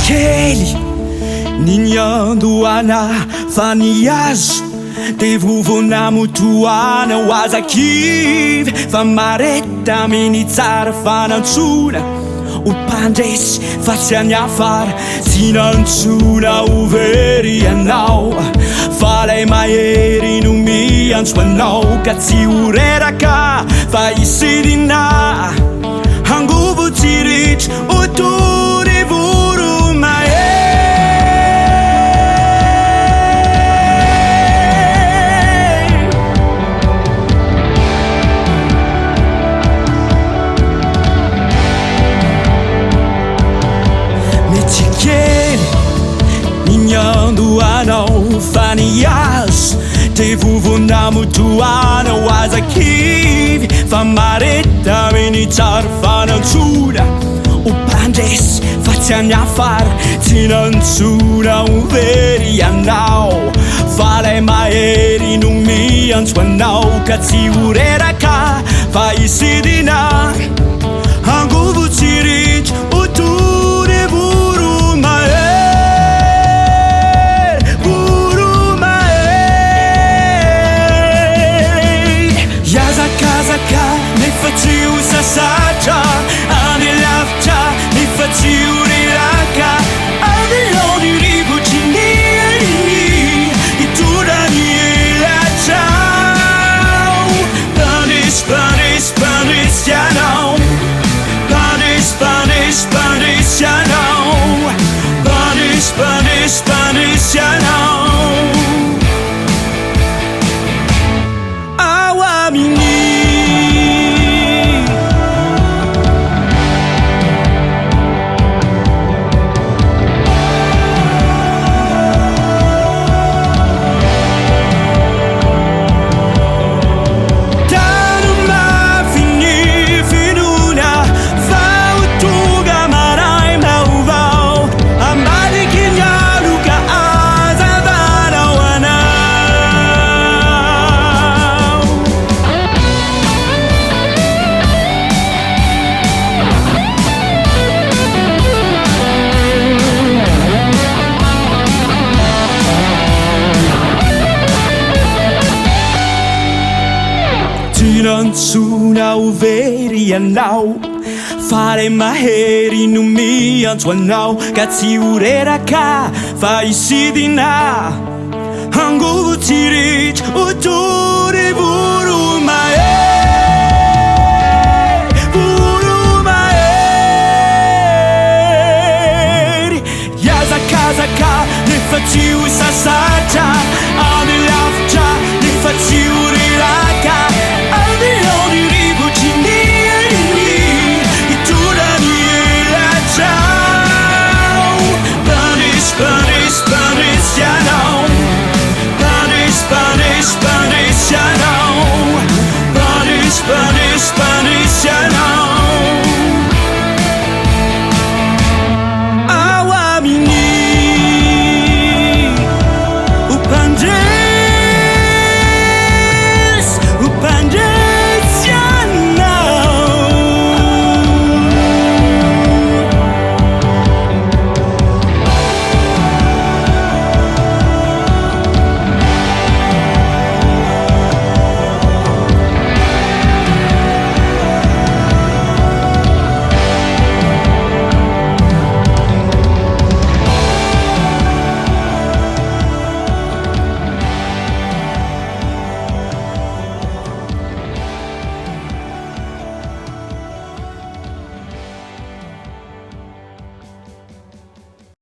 kely ninyandoana fa niazo de vovona motoana ho azakivy fa mareta miny tsara fanantsona ho mpandresy fa tsy anyafara tsy nantsona ho very anao fa lay mahery no miantso anao ka tsy horeraka fa isidina hangovo tsiritry otory voro mahery niandoanao fa niazo de vovona motoana ho azakivy fa mareta miny tsara fanantsona ho mpandresy fa tsy anyafara tsy nantsona ho very anao fa lay mahery no miantso anao ka tsy horeraka fa isidina hangovo tsiritry otory voro mahery nefa tsy ho sasatra any lavitra nefa tsy ho reraka avelony rivotry ny itonany elatrao mpandresy mpandresy mpandresy anao mpandresy mpandresy mpandresy anao mpandresy mpandresy mpandresy anao ao aminy nantsona ho very anao fa lay mahery no miantso anao ka tsy horeraka fa isidina hangovo tsiritry otory voro mahery voro mahery iazakazaka nefa tsy ho sasatra any lavitra nefa tsy ho